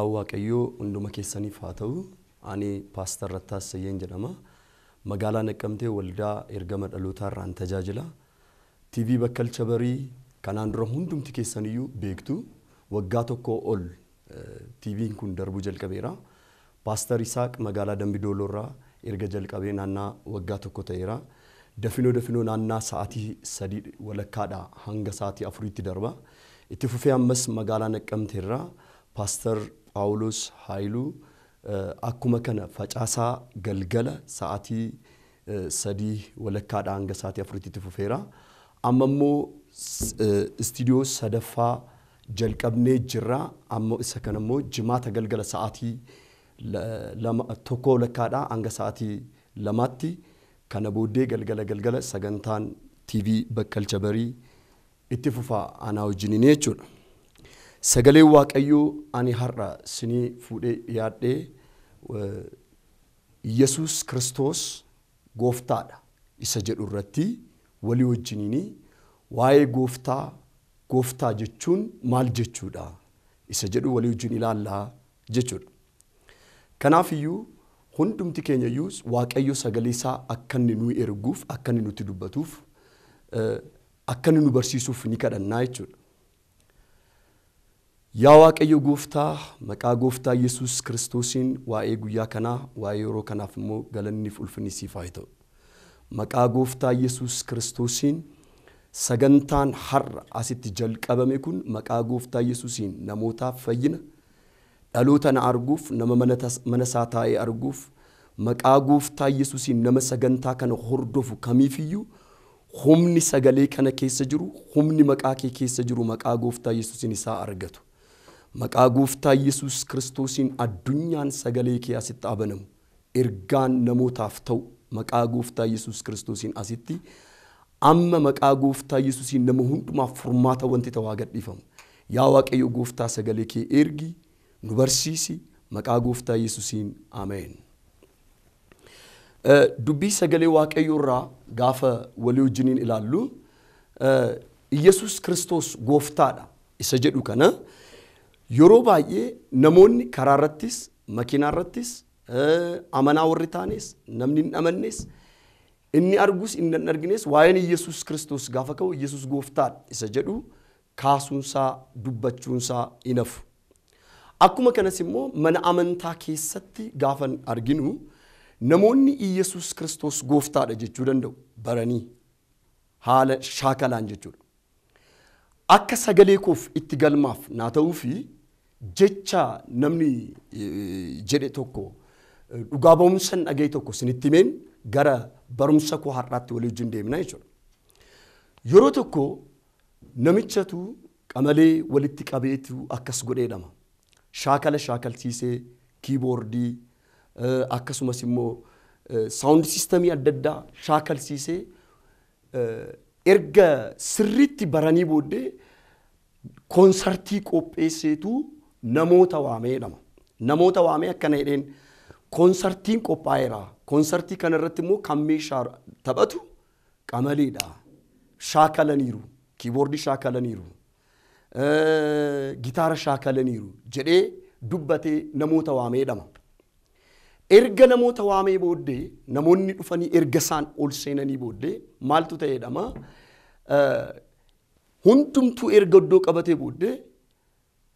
Nagaa Waaqayyoo hunduma keessaniif haa ta'u. Ani Pastor Reta Esaye jedhama. Magaalaa Naqamtee Waldaa ergama dhalootaa irraan tajaajila. TV BAKKALCHA BARII kanaan dura hundumti keessaniyyuu beektu. Waggaa tokko ol TV'n kun darbuu jalqabeera. Pastor Isaaq magaalaa Dambidooloo irraa erga jalqabee naannaa waggaa tokko ta'eera. Dafinoo naannaa sa'aatii 3 walakkaadha hanga sa'aatii 4tti darba. Itti fufee ammas magaalaa Naqamtee irraa Pastor Paulus Hailuu akkuma kana facaasaa galgala sa'aatii 3 walakkaadha hanga sa'aatii 4tti itti fufeera. Amma immoo istiidiyoo sadaffaa jalqabnee jirra. Amma isa kana immoo jimaata galgala sa'aatii 1 walakkaadha hanga sa'aatii 2tti kana booddee galgala sagantaan TV BAKKALCHA BARII itti fufaa anaa wajjiniin jechuudha. Sagalee Waaqayyoo ani har'a sinii fuudhee dhiyaadhee Yesus Kristos gooftaadha isa jedhu irratti walii wajjiniin waa'ee gooftaa jechuun maal jechuudha isa jedhu walii wajjin ilaallaa jechuudha. Kanaaf iyyuu hundumti keenya iyyuu Waaqayyo sagalee isaa akka inni nu erguuf akka inni nutti dubbatuuf akka inni nu barsiisuuf ni kadhannaa jechuudha. Yaa Waaqayyo gooftaa maqaa gooftaa Yesus Kristosiin waa'ee guyyaa kanaa waa'ee yeroo kanaaf immoo galanni fi ulfinni siif haa ta'u. Maqaa gooftaa Yesus Kristosiin sagantaan har'a asitti jalqabame kun maqaa gooftaa Yesusiin namootaaf fayyina dhaloota na arguuf nama mana isaa taa'ee arguuf maqaa gooftaa Yesusiin nama sagantaa kana hordofu kamiifiyyuu humni sagalee kana keessa jiru humni maqaa kee keessa jiru maqaa gooftaa Yesusiin isaa argatu. Maqaa gooftaa Yesus Kristosiin addunyaan sagalee kee asitti abanamu ergaan namootaaf ta'u maqaa gooftaa Yesus Kristosiin asitti amma maqaa gooftaa Yesusiin nama hundumaaf furmaata wanti ta'aa gadhiifamu. Yaa Waaqayyo gooftaa sagalee kee ergi nu barsiisi maqaa gooftaa Yesusiin ameen. Dubbii sagalee Waaqayyoo irraa gaafa walii wajjiniin ilaallu Yesus Kristos gooftaadha isa jedhu kana yeroo baay'ee namoonni karaa irrattis makiinaa irrattis amanaa warri taanes namni hin amannes inni argus inni hin argines waa'een Yesus Kristos gaafa ka'u Yesus gooftaadha isa jedhu kaasuunsaa dubbachuunsaa inafu. Akkuma kanas immoo mana amantaa keessatti gaafa arginu namoonni Yesus Kristos gooftaadha jechuu danda'u baranii haala shaakalaan jechuudha. Akka sagalee koof itti galmaaf naa ta'uu fi jecha namni jedhe tokko dhugaa ba'umsan dhagaye tokko sinitti himeen gara barumsa koo har'aatti walii wajjin deemna jechuudha. Yeroo tokko namichatu qamalee walitti qabeetu akkas godheedhama. Shaakala shaakalsiisee kiiboordii akkasumas immoo saawundi siistemii adda addaa shaakalsiisee erga sirriitti baranii booddee koonsartii qopheesseetu namoota waameedhama. Namoota waamee akkana jedheen koonsartiin qophaa'eera. Koonsartii kana irratti immoo kan meeshaa taphatu qamaleedha. Shaakalaniiru, kiiboordii shaakalaniiru, gitaara shaakalaniiru jedhee dubbatee namoota waameedhama. Erga namoota waamee booddee namoonni dhufanii erga isaan ol seenanii booddee maaltu ta'eedhama? Hundumtuu erga iddoo qabatee booddee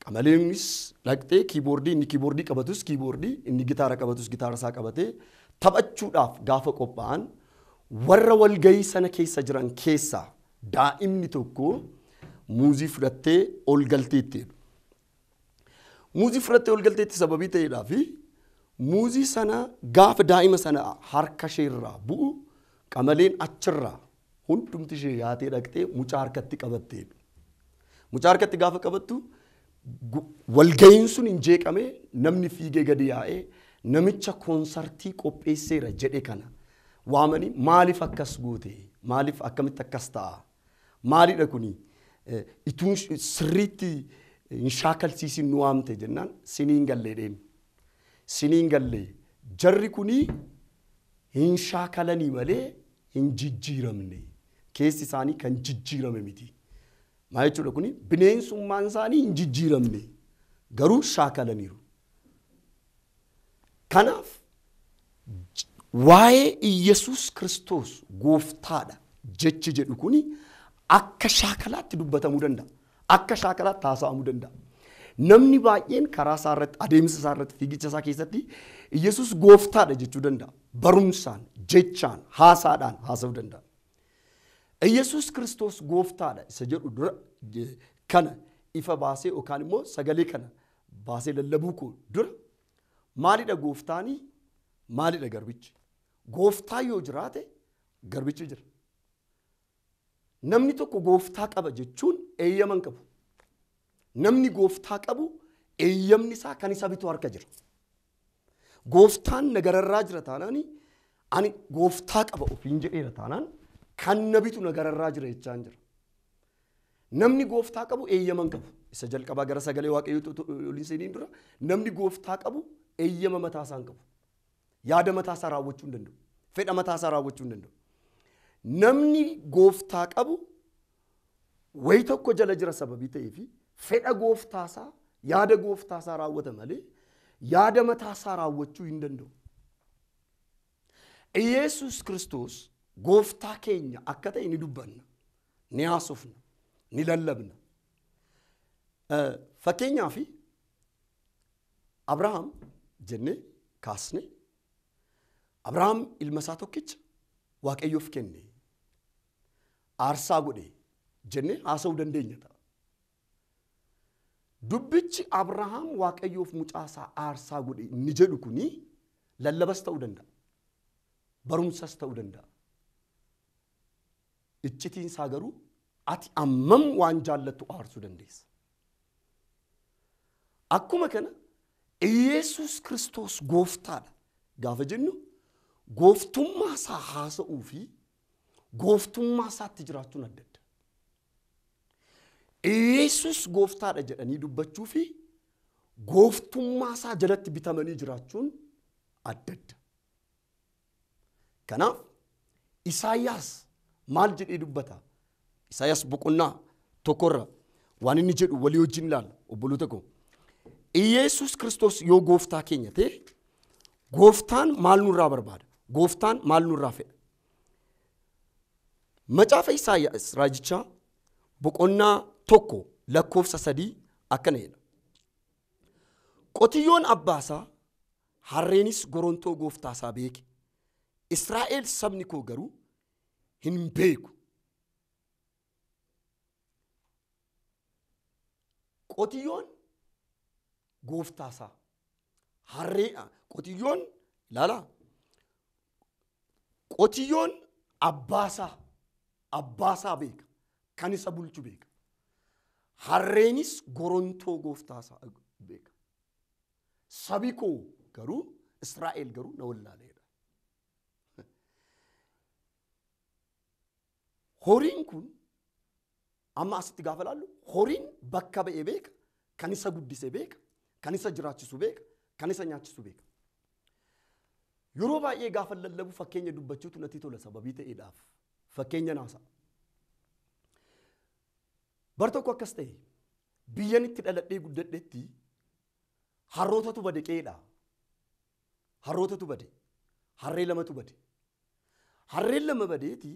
qamaleenis dhaqxee kiiboordii inni kiiboordii qabatus kiiboordii inni gitaara qabatus gitaara isaa qabatee taphachuudhaaf gaafa qophaa'an warra walgayii sana keessa jiran keessaa daa'imni tokko muuzii fudhattee ol galteetti. Muuzii fudhattee ol galteetti sababii ta'eedhaaf muuzii sana gaafa daa'ima sana harka ishee irraa bu'u qamaleen achirraa hundumti ishee yaatee dhaqxee mucaa harkatti qabattee. Mucaa harkatti gaafa qabattu walgayiin sun hin jeeqame namni fiigee gadi yaa'ee namicha koonsartii qopheesseera jedhe kana waamanii maaliif akkas goote maaliif akkamitti akkas ta'a maalidha kuni ituun sirriitti hin shaakalsiisin nu waamte jennaan siniin galleedheen. Siniin gallee jarri kuni hin shaakalanii malee hin jijjiiramne keessi isaanii kan jijjiirame miti. Maal jechuudha kuni bineensummaan isaanii hin jijjiiramne garuu shaakalaniiru. Kanaaf waa'ee Iyesuus Kiristoos gooftaadha jechi jedhu kuni akka shaakalaatti dubbatamuu danda'a. Akka shaakalaatti haasa'amuu danda'a. Namni baay'een karaa isaa irratti adeemsa isaa irratti fiigicha isaa keessatti Iyesuus gooftaadha jechuu danda'a. Barumsaan, jechaan, haasaadhaan haasa'uu danda'a. Iyesuus Kiristoos gooftaadha isa jedhu dura kana ifa baasee yookaan immoo sagalee kana baasee lallabuu koo dura maalidha gooftaanii? Maalidha garbichi? Gooftaa yoo jiraate garbichi jira. Namni tokko gooftaa qaba jechuun eeyyaman qabu. Namni gooftaa qabu eeyyamni isaa kan isa bitu harka jira. Gooftaan nagararraa jira taanaan ani gooftaa qaba ofiin jedheera taanaan kan na bitu nagararraa jira jechaan jira. Namni gooftaa qabu eeyyaman qabu. Isa jalqabaa gara sagalee waaqayyoo oliin seeniin dura namni gooftaa qabu eeyyama mataa isaan qabu. Yaada mataa isaa raawwachuu hin danda'u. Fedha mataa isaa raawwachuu hin danda'u. Namni gooftaa qabu wayi tokko jala jira sababii ta'eefi fedha gooftaa isaa yaada gooftaa isaa raawwata malee yaada mataa isaa raawwachuu hin danda'u. Iyesuus Kiristoos gooftaa keenya akka ta'e ni dubbanna, ni haasofna, ni lallabna. Fakkeenyaaf Abrahaam jennee kaasne Abrahaam ilma isaa tokkicha waaqayyoof kenne aarsaa godhe jennee haasa'uu dandeenya ta'a. Dubbichi Abrahaam waaqayyoof mucaa isaa aarsaa godhe inni jedhu kuni lallabas ta'uu danda'a. Barumsas ta'uu danda'a. Iccitiin isaa garuu ati ammam waan jaallattu aarsuu dandeessa. Akkuma kana Iyesuus Kiristoos gooftaadha gaafa jennu gooftummaa isaa haasa'uu fi gooftummaa isaatti jiraachuun adda adda. Iyesuus gooftaadha jedhanii dubbachuu fi gooftummaa isaa jalatti bitamanii jiraachuun adda adda. Kanaaf Isaayaas maal jedhee dubbata? Isaayaas boqonnaa tokkorra waan inni jedhu walii wajjin ilaalla obboloota koo. Iyesuus Kiristoos yoo gooftaa keenya ta'e gooftaan maal nurraa barbaada? Gooftaan maal nurraa fedha? Macaafa Isaayaas raajichaa boqonnaa tokko lakkoofsa 3 akkana jedha. Qotiyyoon abbaasaa harreenis gorontoo gooftaasaa beeke. Israa'el sabni koo garuu hin beeku. Qotiyyoon gooftaasaa harree qotiyyoon ilaala. Qotiyyoon abbaasaa beeka. Kan isa bulchu beeka. Harreenis gorontoo gooftaasaa beeka. Sabi koo garuu Israa'el garuu na wallaaleedha. Horiin kun amma asitti gaafa laallu horiin bakka ba'ee beeka. Kan isa guddisee beeka. Kan isa jiraachisu beeka. Kan isa nyaachisu beeka. Yeroo baay'ee gaafa lallabu fakkeenya dubbachuutu natti tola sababii ta'eedhaaf. Fakkeenya naasa. Bar tokko akkas ta'e biyyan itti dhaladhee guddadheetti harrootatu bade qeedha. Harrootatu bade. Harree lamatu bade. Harreen lama badeeti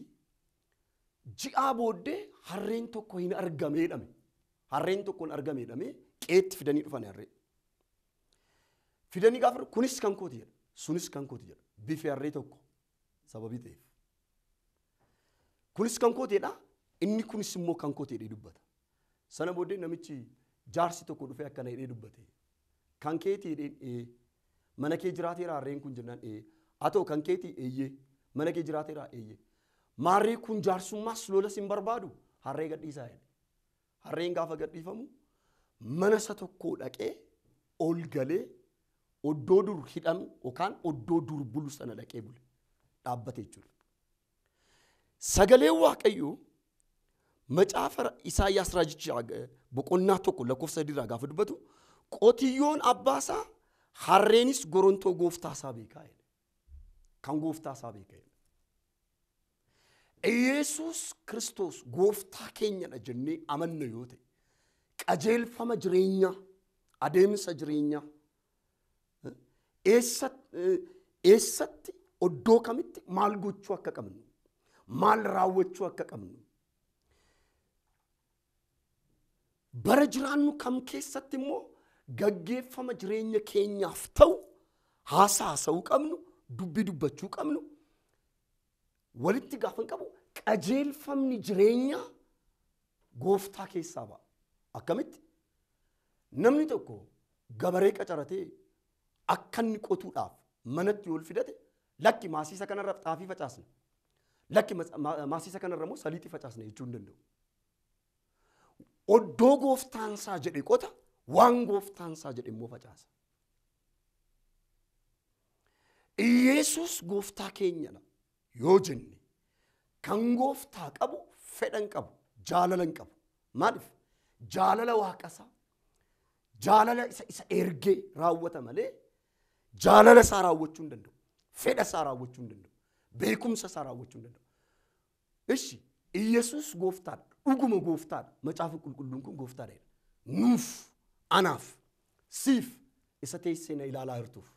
ji'aa booddee harreen tokko hin argameedhame. Harreen tokko hin argameedhame qeetti fidanii dhufan harree. Fidanii gaafa kunis kan kooti jedha. Sunis kan kooti jedha. Bifi harree tokko sababii ta'eef. Kunis kan kooti jedha. Inni kunis immoo kan kooti jedhee dubbata. Sana booddee namichi jaarsi tokko dhufee akkana jedhee dubbate. Kan keetii jedhee mana kee jiraateera harreen kun jennaan atoo kan keetii eeyyee mana kee jiraateera eeyyee. Maarree kun jaarsummaas lolas hin barbaadu harree gadhiisaa jedhe. Harreen gaafa gadhiifamu mana isa tokkoo dhaqee ol galee oddoo dur hidhamu yookaan oddoo dur bulu sana dhaqee bule dhaabbate jechuudha. Sagalee Waaqayyoo macaafa Isaayaas raajichaa boqonnaa tokko lakkoofsa 3 gaafa dubbatu qotiyyoon abbaasaa harreenis gorontoo gooftaasaa beekaa jedhe. Kan gooftaasaa beekaa jedhe. Iyesuus Kiristoos gooftaa keenyadha jennee amanna yoo ta'e qajeelfama jireenyaa adeemsa jireenyaa eessatti oddoo kamitti maal gochuu akka qabnu maal raawwachuu akka qabnu bara jiraannu kam keessatti immoo gaggeeffama jireenya keenyaaf ta'u haasa'uu qabnu dubbii dubbachuu qabnu walitti gaafan qabu qajeelfamni jireenya gooftaa keessaa ba'a. Akkamitti namni tokko gabaree qacaratee akka inni qotuudhaaf manatti ol fidate lakki maasiisa kanarra xaafii facaasna lakki maasiisa kanarra immoo saliixii facaasna jechuu hin danda'u. Oddoo gooftaan isaa jedhe qota waan gooftaan isaa jedhe immoo facaasa. Yesus gooftaa keenyadha yoo jenne kan gooftaa qabu fedhan qabu jaalalan qabu. Maaliif jaalala waaqasaa jaalala isa ergee raawwata malee jaalala isaa raawwachuu hin danda'u. Fedha isaa raawwachuu hin danda'u. Beekumsa isaa raawwachuu hin danda'u. Ishi Yesus gooftaadha. Dhuguma gooftaadha. Macaafa qulqulluun kun gooftaadha. Nuuf anaaf siif isa teessee na ilaalaa jirtuuf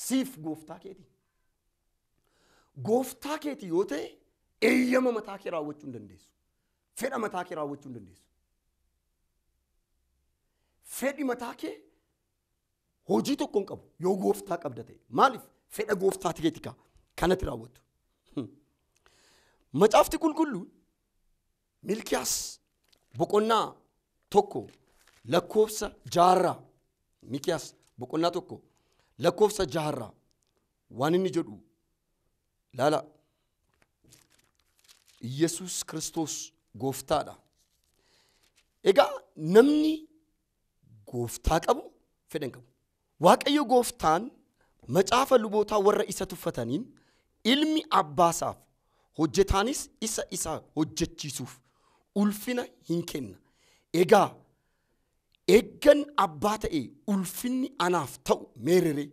siif gooftaa keeti. Gooftaa keeti yoo ta'e eeyyama mataa kee raawwachuu hin dandeessu. Fedha mataa kee raawwachuu hin dandeessu. Fedhi mataa kee hojii tokko hin qabu yoo gooftaa qabda ta'e. Maaliif fedha gooftaa keeti kanatti raawwattu. Macaafti qulqulluun Milkiyaas boqonnaa tokko lakkoofsa 6 Milkiyaas boqonnaa tokko lakkoofsa 6 waan inni jedhu laala Yesus Kiristoos gooftaadha. Egaa namni gooftaa qabu fedhan qabu. Waaqayyo gooftaan macaafa lubootaa warra isa tuffataniin ilmi abbaasaaf hojjetaanis isa hojjechiisuuf ulfina hin kenna. Egaa eeggan abbaa ta'e ulfinni anaaf ta'u meerere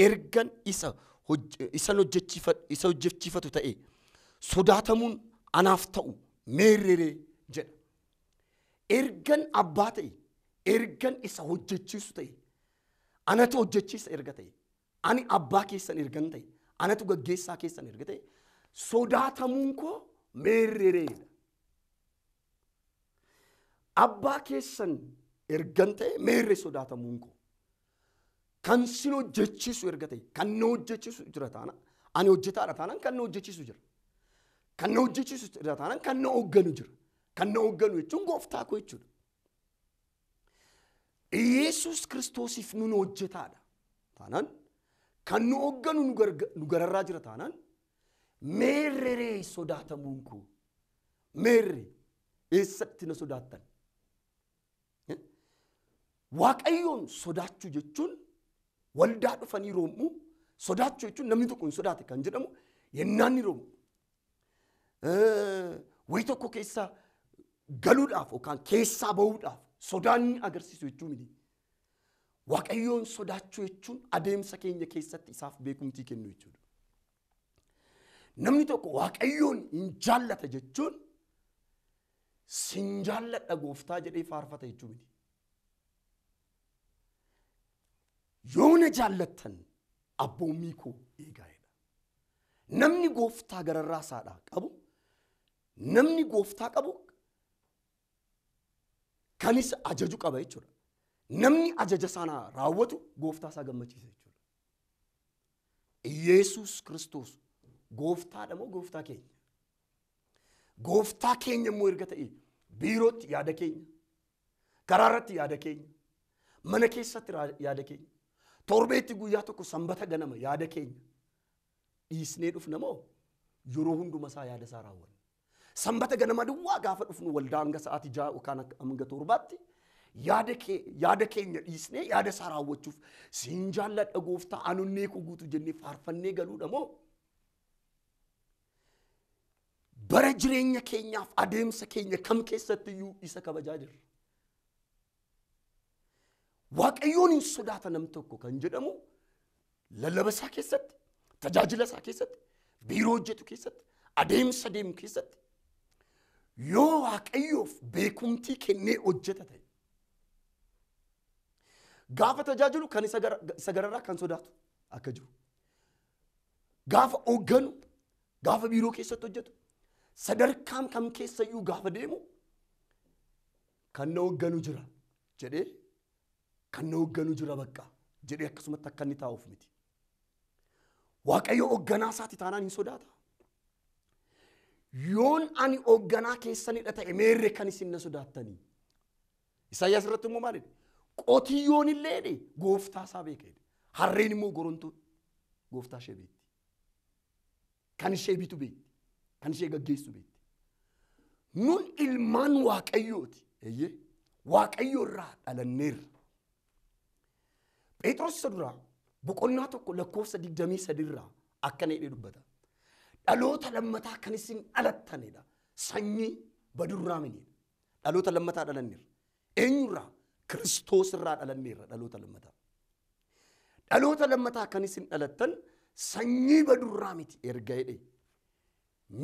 ergan isa hojjechiifatu ta'e sodaatamuun anaaf ta'u meerere jedha. Ergan abbaa ta'e ergan isa hojjechiisu ta'e anatu hojjechiisa erga ta'e ani abbaa keessan ergan ta'e anatu gaggeessaa keessan erga ta'e sodaatamuun koo meerrereedha. Abbaa keessan ergan ta'e meerre sodaatamuun koo kan sin hojjechiisu erga ta'e kan na hojjechiisu jira taana ani hojjetaadha taanaan kan na hojjechiisu jira. Kan na hojjechiisu jira taanaan kan na hoogganu jira. Kan na hoogganu jechuun gooftaa koo jechuudha. Yesus Kiristoosiif nun hojjetaadha taanaan kan nu hoogganu nu gararraa jira taanaan meerree sodaatamuun koo meerre eessatti na sodaattan. Waaqayyoon sodaachuu jechuun waldaa dhufanii roomuu sodaachuu jechuun namni tokko hin sodaate kan jedhamu yennaan ni roomu. Wayi tokko keessaa galuudhaaf yookaan keessaa bahuudhaaf sodaan agarsiisu jechuu miti. Waaqayyoon sodaachuu jechuun adeemsa keenya keessatti isaaf beekumtii kennu jechuudha. Namni tokko waaqayyoon hin jaallata jechuun sin jaalladha gooftaa jedhee faarfata jechuu miti. Yoo na jaallattan abboommii koo eegaa'edha. Namni gooftaa gararraa isaadhaa qabu namni gooftaa qabu kan isa ajaju qaba jechuudha. Namni ajaja sana raawwatu gooftaa isaa gammachiisa jechuudha. Yesus Kiristoos gooftaadha moo gooftaa keenya? Gooftaa keenya immoo erga ta'e biirootti yaada keenya, karaa irratti yaada keenya, mana keessatti yaada keenya, torbeetti guyyaa tokko sanbata ganama yaada keenya dhiisnee dhufna moo yeroo hunduma isaa yaada isaa raawwanna. Sanbata ganama duwwaa gaafa dhufnu waldaa hanga sa'aatii 6 yookaan hanga 7tti yaada keenya dhiisnee yaada isaa raawwachuuf sin jaalladha gooftaa anunnee koo guutuu jennee faarfannee galuudha moo bara jireenya keenyaaf adeemsa keenya kam keessatti iyyuu isa kabajaa jirra. Waaqayyoon hin sodaata nam tokko kan jedhamu lallaba isaa keessatti, tajaajila isaa keessatti, biiroo hojjetu keessatti, adeemsa deemu keessatti yoo waaqayyoof beekumtii kennee hojjeta ta'e Gaafa tajaajilu kan isa gararraa kan sodaatu akka jiru. Gaafa hoogganu, gaafa biiroo keessatti hojjetu, sadarkaan kam keessayyuu gaafa deemu kan na hoogganu jira jedhee kan na hoogganu jira bakka jedhee akkasumatti akka inni taa'uuf miti. Waaqayyo hoogganaa isaati taanaan hin sodaata. Yoon ani hoogganaa keessanidha ta'e meerre kan isin na sodaattanii. Isaayyaas irratti immoo maalidha? Qotiyyoon illee gooftaa isaa beekedha. Harreen immoo gorontuun gooftaa ishee beekti. Kan ishee bitu beekti. Kan ishee gaggeessu beekti. Nun ilmaan Waaqayyooti. Waaqayyo irraa dhalanneerra. Phexros isa duraa boqonnaa tokko lakkoofsa 23 irraa akkana jedhee dubbata. Dhaloota lammataa kan isin dhalattanidha. Sanyii badurraa minidha. Dhaloota lammataa dhalanneerra. Eenyurraa? Kiristoos irraa dhalanneerra dhaloota lammataa. Dhaloota lammataa kan isin dhalattan sanyii badurraa miti erga jedhee.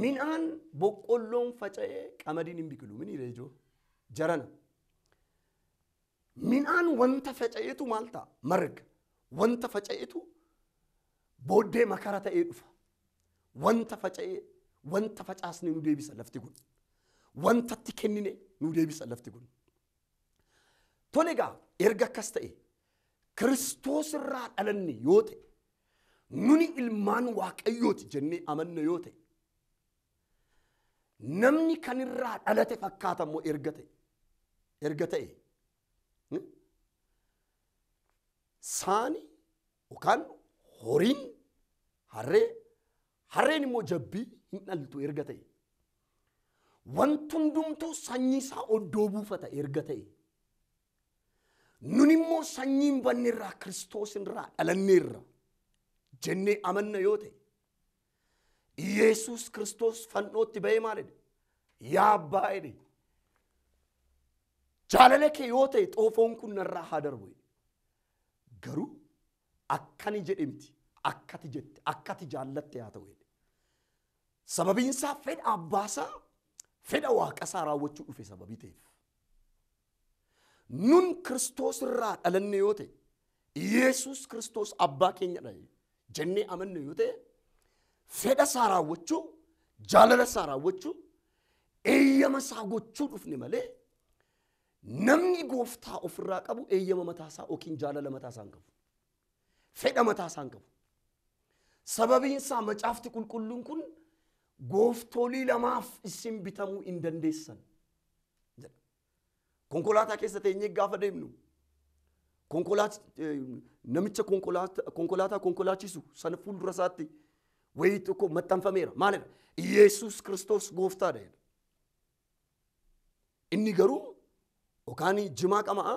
Midhaan boqqolloon faca'ee qamadiin hin biqilu. Miniidha ijoo. Jarana. Midhaan wanta faca'eetu maal ta'a? Marga. Wanta faca'eetu booddee makara ta'ee dhufa. Wanta faca'ee, wanta facaasne nu deebisa lafti kun. Wantatti kennine nu deebisa lafti kun. Tole egaa erga akkas ta'e Kiristoos irraa dhalanne yoo ta'e nuni ilmaan Waaqayyooti jennee amanna yoo ta'e namni kan irraa dhalate fakkaata immoo erga ta'e saani yookaan horiin harreen immoo jabbii hin dhaltu erga ta'e wanti hundumtuu sanyii isaa oddoo buufata erga ta'e nun immoo sanyiin banneerraa Kiristoos irraa dhalanneerra jennee amanna yoo ta'e Yesuus Kiristoos fannootti ba'ee maalidha? Yaa abbaa jedhe jaalala kee yoo ta'e xoofoon kun narraa haa darbu. Garuu akkani jedhe miti akkati jette akkati jaallatte haa ta'u. Sababiin isaa fedha abbaasaa fedha waaqasaa raawwachuu dhufe sababii ta'eef. Nun Kiristoos irraa dhalanne yoo ta'e Yesuus Kiristoos abbaa keenyadha jennee amanne yoo ta'e fedha isaa raawwachuu jaalala isaa raawwachuu eeyyama isaa gochuu dhufne malee namni gooftaa ofirraa qabu eeyyama mataasaa yookiin jaalala mataasaa hin qabu. Fedha mataasaa hin qabu. Sababiin isaa macaafti qulqulluun kun gooftolii lamaaf isin bitamuu hin dandeessan. Konkolaataa keessa teenyee gaafa deemnu namicha konkolaataa konkolaachisu sana fuuldura isaatti wayii tokko maxxanfameera. Maalidha? Yesuus Kiristoos gooftaadha. Inni garuu yookaan jimaa qama'a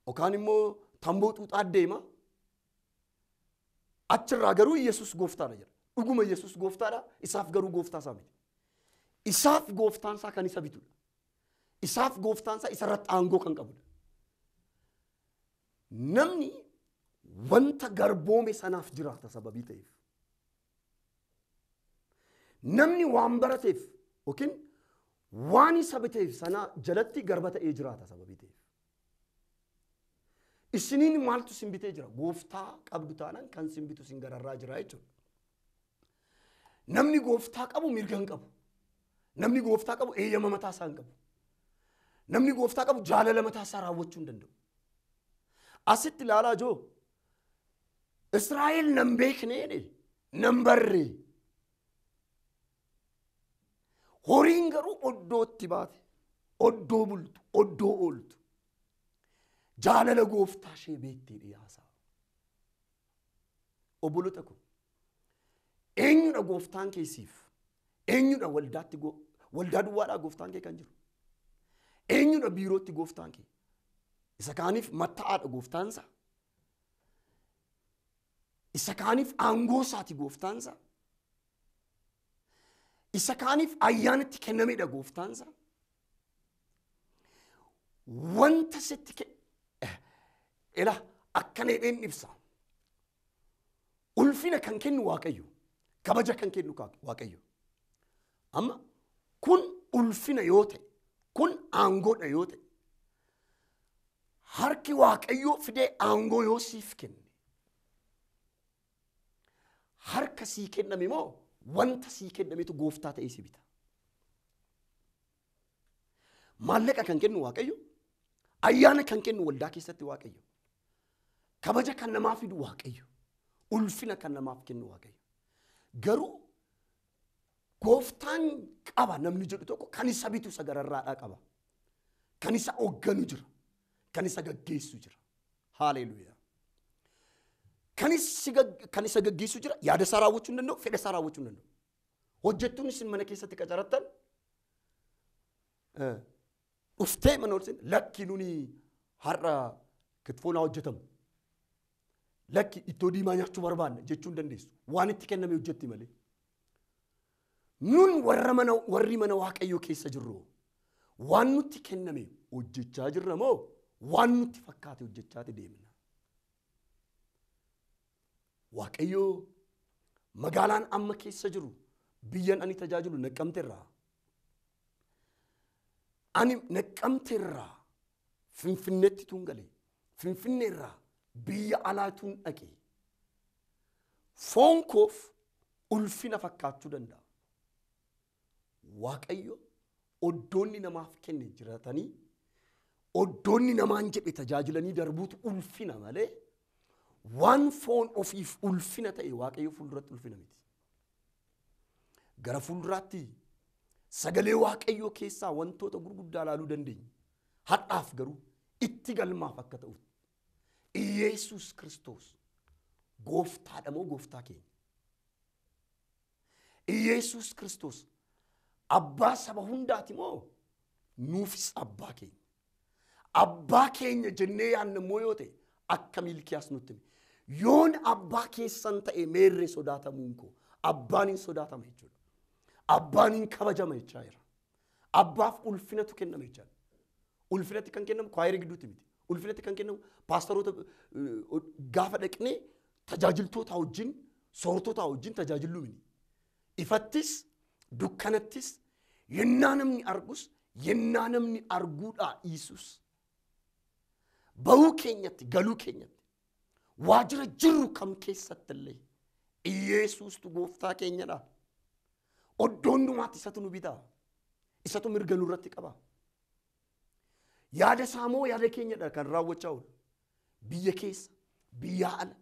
yookaan immoo tamboo xuuxaa deema. Achirraa garuu Yesuus gooftaadha jedha. Dhuguma Yesuus gooftaadha. Isaaf garuu gooftaa isaa miti. Isaaf gooftaan isaa kan isa bitudha. Isaaf gooftaan isaa isarratti aangoo kan qabudha. Namni wanta garboome sanaaf jiraata sababii ta'eef. Namni waan barateef yookiin waan isa biteef sanaa jalatti garba ta'ee jiraata sababii ta'eef. Isiniin maaltu sin bitee jira? Gooftaa qabdu taanaan kan sin bitu sin gararraa jira jechuudha. Namni gooftaa qabu mirga hin qabu. Namni gooftaa qabu eeyyama mataasaa hin qabu. Namni gooftaa qabu jaalala mataasaa raawwachuu hin danda'u. Asitti ilaalaa joo Israa'el nan beeknee nan barree. Horiin garuu oddootti baate, oddoo bultu, oddoo ooltu. Jaalala gooftaa ishee beektee dhiyaasaa. Obboloota kun eenyudha gooftaan keessiif? Eenyudha waldaa duwwaadhaa gooftaan kee kan jiru? Eenyudha biirootti gooftaan kee? Isa kaaniif matta'aadha gooftaansa. Isa kaaniif aangoo isaati gooftaansa. Isa kaaniif ayyaanatti kennamedha gooftaansa. Wanta sitti akkana jedheen ibsa. Ulfina kan kennu Waaqayyo. Kabaja kan kennu Waaqayyo. Amma kun ulfina yoo ta'e, kun aangoodha yoo ta'e, harki waaqayyoo fidee aangoo yoo siif kenne harka sii kenname moo wanta sii kennametu gooftaa ta'ee si bita. Maallaqa kan kennu waaqayyo, ayyaana kan kennu waldaa keessatti waaqayyo, kabaja kan namaaf fidu waaqayyo, ulfina kan namaaf kennu waaqayyo. Garuu gooftaan qaba namni jedhu tokko kan isa bitu isa gararraadhaa qaba, kan isa hoogganu jira, kan isa gaggeessu jira. Haleluuyaa. Kan isa gaggeessu jira, yaada isaa raawwachuu hin danda'u, fedha isaa raawwachuu hin danda'u. Hojjettuun isin mana keessatti qacarattan dhuftee mana ol seenaa lakki nuni har'a kitfoon haa hojjetamu, lakki ittoo diimaa nyaachuu barbaanna jechuu hin dandeessu. Waan itti kenname hojjetti malee. Nun warri mana waaqayyoo keessa jirru waan nutti kenname hojjechaa jirra moo waan nutti fakkaate hojjechaa deemna? Waaqayyoo magaalaan amma keessa jiru biyyan ani tajaajilu Naqamteerraa. Ani Naqamteerraa Finfinneetti tun galee Finfinneerraa biyya alaatuun dhaqee foon koof ulfina fakkaachuu danda'a. Waaqayyo oddoonni namaaf kenne jiratanii oddoonni namaan jedhe tajaajilanii darbuutu ulfina malee waan foon ofiif ulfina ta'e waaqayyo fuulduratti ulfina miti. Gara fuulduraatti sagalee waaqayyoo keessaa wantoota gurguddaa ilaaluu dandeenya. Hadhaaf garuu itti galmaaf akka ta'utti Iyeesuus Kiristoos gooftaadha moo gooftaa keenya? Iyeesuus Kiristoos abbaa saba hundaati moo nuufis abbaa keenya? Abbaa keenya jennee yaadna moo yoo ta'e akka Milkiyaas nutti hime. Yoon abbaa keessan ta'e meerree sodaatamuun koo abbaan hin sodaatama jechuudha. Abbaan hin kabajama jechaa jira. Abbaaf ulfinatu kennama jechaa. Ulfinatti kan kennamu kwaayirii gidduutti miti. Ulfinatti kan kennamu paastaroota gaafa dhaqnee tajaajiltoota wajjin soortota wajjin tajaajiluu miti. Ifattis dukkanattis yennaa namni argus yennaa namni arguudhaa dhiisus bahuu keenyatti galuu keenyatti waajjira jirru kam keessatti illee Iyeesuustu gooftaa keenyadha. Oddoon dhumaatti isatu nu bitaa, isatu mirga nurratti qaba. Yaada saamoo yaada keenyadha kan raawwachaa oolu. Biyya keessa, biyya ala,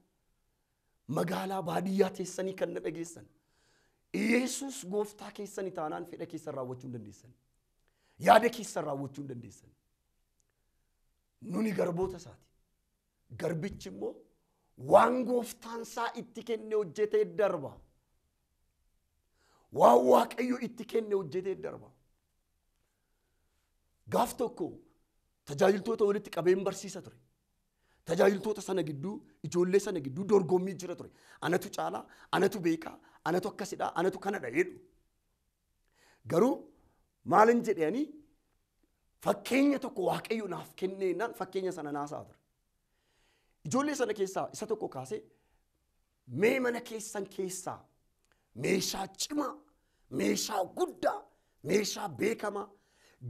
magaalaa baadiyyaa teessanii kan na dhageessan. Iyeesuus gooftaa keessanii taanaan fedha keessan raawwachuu hin dandeessan. Yaada keessan raawwachuu hin dandeessan. Nuni garboota isaati. Garbichi immoo waan gooftaan isaa itti kenne hojjetee darba. Waan waaqayyo itti kenne hojjetee darba. Gaaf tokko tajaajiltoota walitti qabeen barsiisa ture. Tajaajiltoota sana gidduu ijoollee sana gidduu dorgommii jira ture. Anatu caalaa, anatu beekaa, anatu akkasidhaa, anatu kanadha jedhu. Garuu maalin jedhanii fakkeenya tokko waaqayyo naaf kenneennaan fakkeenya sana naasaa ture. Ijoollee sana keessaa isa tokko kaasee mee mana keessan keessaa meeshaa cimaa, meeshaa guddaa, meeshaa beekamaa,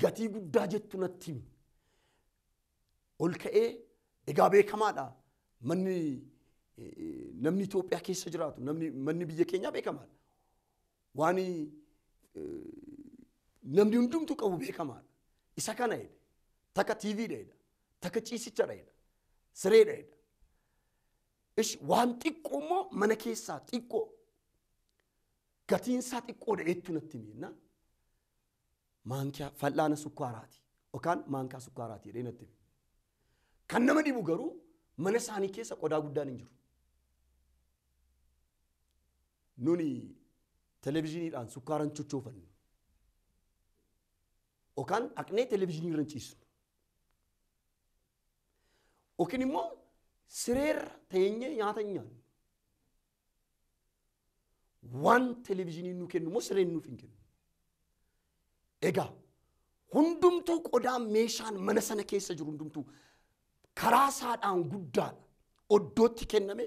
gatii guddaa jettu natti himi. Ol ka'ee egaa beekamaadha. Namni Itoophiyaa keessa jiraatu, manni biyya keenyaa beekamaadha. Waan namni hundumtuu qabu beekamaadha. Isa kana jedhe, takka TVdha jedha, takka ciisichadha jedha, sireedha jedha. Ishi waan xiqqoo immoo mana keessaa xiqqoo gatiinsaa xiqqoodha jettu natti himi. Maankaa fal'aana sukkaaraati yookaan maankaa sukkaaraati jedhee natti himi. Kan nama dhibu garuu mana isaanii keessa qodaa guddaan hin jiru. Nuni televezyiiniidhaan sukkaaran chochoofannu. Yookaan dhaqnee televezyiinii irra ciisnu. Yookiin immoo sireerra teenyee nyaata nyaannu. Waan televezyiiniin nu kennu immoo sireen nuuf hin kennu. Egaa hundumtuu qodaa meeshaan mana sana keessa jiru hundumtuu karaa isaadhaan guddaadha. Oddootti kenname,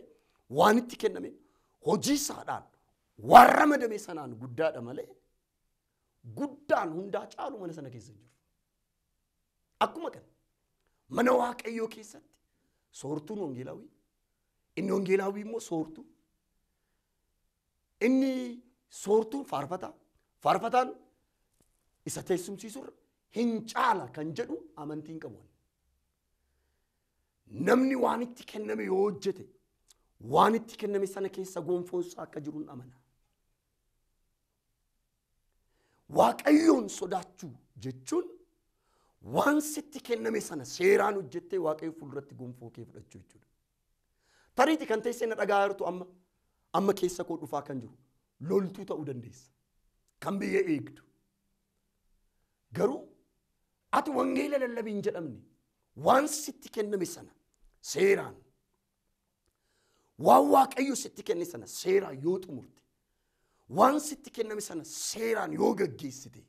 waan itti kenname, hojii isaadhaan waan ramadame sanaan guddaadha malee guddaan hundaa caalu mana sana keessa jiru. Akkuma kana mana waaqayyoo keessatti soortuun wangeelaawii. Inni wangeelaawii immoo soortuu. Inni soortuun faarfataa. Faarfataan isa teessumsiisurra hin caala kan jedhu amantiin qabu. Namni waan itti kenname yoo hojjete waan itti kenname sana keessa gonfoonsa akka jiruun amana. Waaqayyoon sodaachuu jechuun waan sitti kenname sana seeraan hojjettee waaqayyo fuulduratti gonfoo kee fudhachuu jechuudha. Tariitii kan teessee na dhagaa jirtu amma keessa koo dhufaa kan jiru loltuu ta'uu dandeessa. Kan biyya eegdu. Garuu ati wangeela lallabiin jedhamne waan sitti kenname sana seeraan waan waaqayyo sitti kenne sana seeraan yoo xumurte waan sitti kenname sana seeraan yoo gaggeessite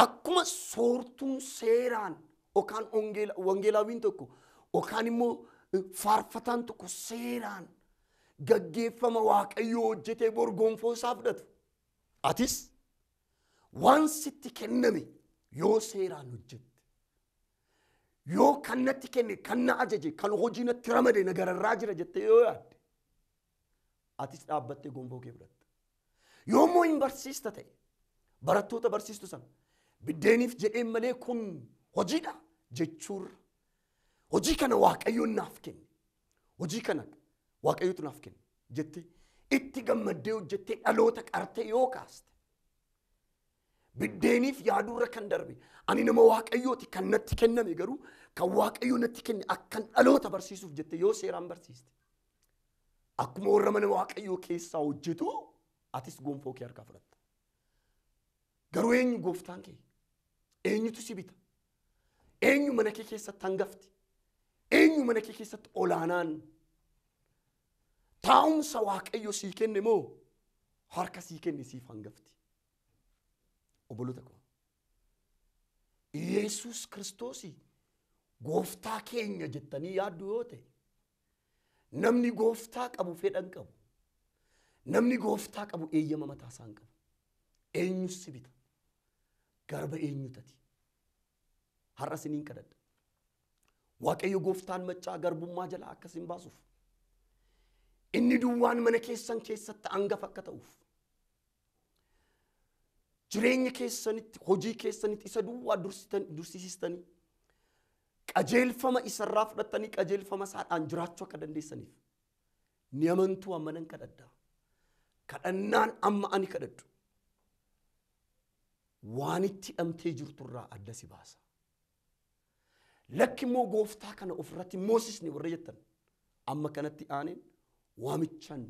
akkuma soortuun seeraan yookaan wangeelaawiin tokko yookaan immoo faarfataan tokko seeraan gaggeeffama waaqayyoo hojjetee borgonfoo isaa fudhatu atis waan sitti kenname yoo seeraan hojjette yoo kannatti kenne kanna ajaje kan hojii natti ramade nagararraa jira jettee yoo yaadde atis dhaabbattee gonfoo kee fudhatta. Yoo immoo hin barsiista ta'e barattoota barsiistu sana biddeeniif jedheen malee kun hojiidha jechuurra hojii kana waaqayyoon naaf kenne hojii kana waaqayyootu naaf kenne jettee itti gammaddee hojjettee dhaloota qartee yoo kaaste biddeeniif yaadurra kan darbe ani nama waaqayyooti kan natti kenname garuu kan waaqayyoo natti kenne akkan dhaloota barsiisuuf jette yoo seeraan barsiiste akkuma warra mana waaqayyoo keessaa hojjetu atis gonfoo kee harkaa fudhatta. Garuu eenyu gooftaan kee? Eenyutu si bita? Eenyu mana kee keessatti hangafti? Eenyu mana kee keessatti olaanaan? Taa'umsa waaqayyo sii kenne moo harka sii kenne siif hangafti? Obboloota koo. Yesus Kiristoosi gooftaa keenya jettanii yaaddu yoo ta'e namni gooftaa qabu fedhan qabu. Namni gooftaa qabu eeyyama mataa isaan qabu. Eenyu si bita? Garba eenyu tati? Har'a siniin kadhadha. Waaqayyo gooftaan maccaa garbummaa jala akkasin baasuuf. Inni duwwaan mana keessan keessatti hangafa akka ta'uuf. Jireenya keessanitti, hojii keessanitti isa duwwaa dursisiistanii qajeelfama isarraa fudhattanii qajeelfama isaadhaan jiraachuu akka dandeessaniif ni amantuu amma nan kadhadha. Kadhannaan amma ani kadhadhu waan itti hidhamtee jirturraa adda si baasa. Lakki immoo gooftaa kana ofirratti moosisni warra jettan amma kanatti aaneen waamichaan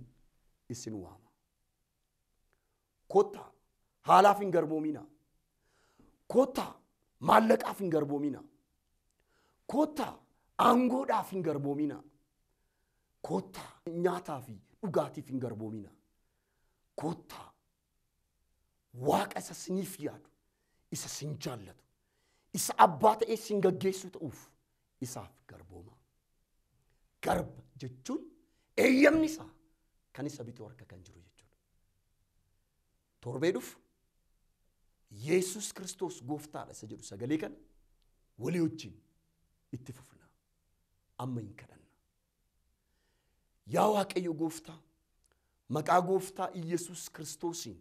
isin waama. Kottaa haalaaf hin garboomina. Kottaa maallaqaaf hin garboomina. Kottaa aangoodhaaf hin garboomina. Kottaa nyaataa fi dhugaatiif hin garboomina. Kottaa waaqa isa siniif yaadu, isa sin jaallatu, isa abbaa ta'ee sin gaggeessu ta'uuf isaaf garbooma. Garba jechuun eeyyamni isaa kan isa bituu harka kan jiru jechuudha. Torbee dhufu Yesus Kiristoos gooftaadha isa jedhu sagalee kana walii wajjin itti fufna. Amma hin kadhanna. Yaa Waaqayyo gooftaa maqaa gooftaa Yesus Kiristoosiin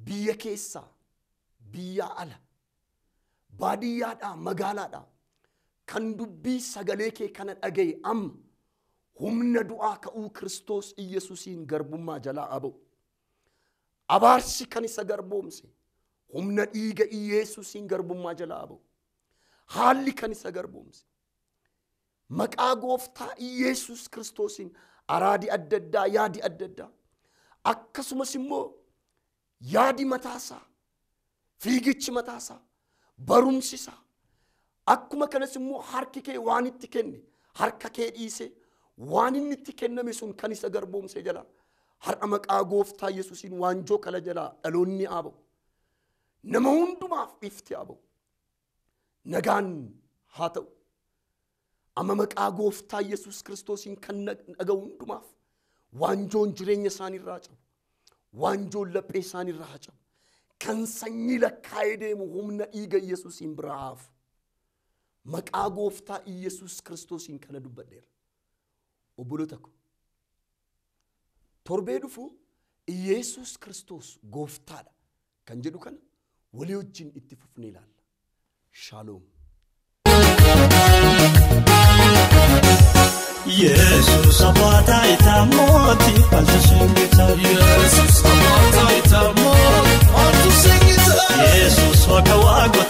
biyya keessaa biyya ala baadiyyaadhaa magaalaadhaa kan dubbii sagalee kee kana dhagaye amma humna du'aa ka'uu Kiristoos Yesuusiin garbummaa jalaa aba'u. Abaarsi kan isa garboomse humna dhiiga Yesuusiin garbummaa jalaa aba'u. Haalli kan isa garboomse maqaa gooftaa Yesus Kiristoosiin araadi adda addaa yaadi adda addaa akkasumas immoo yaadi mataasaa fiigichi mataasaa barumsisaa akkuma kanas immoo harki kee waan itti kenne harka kee dhiise waan inni itti kenname sun kan isa garboomse jala har'a maqaa gooftaa Yesuusiin waanjoo kala jalaa dhaloonni aba'u nama hundumaaf ifti aba'u nagaan haa ta'u amma maqaa gooftaa Yesus Kiristoosiin kan dhaga'u hundumaaf waanjoon jireenya isaaniirraa cabu waanjoon laphee isaaniirraa cabu kan sanyii lakkaa'ee deemu humna dhiiga Yesuusiin biraa hafu maqaa gooftaa Iyesuus Kiristoosiin kana dubbadheera. Obboloota ko torbee dhufu Iyesuus Kiristoos gooftaadha kan jedhu kana walii wajjin itti fufnee ilaalla. Shalom. Jesus abata itamoti paltusingita Jesus abata itamoti paltusingita Jesus wakawago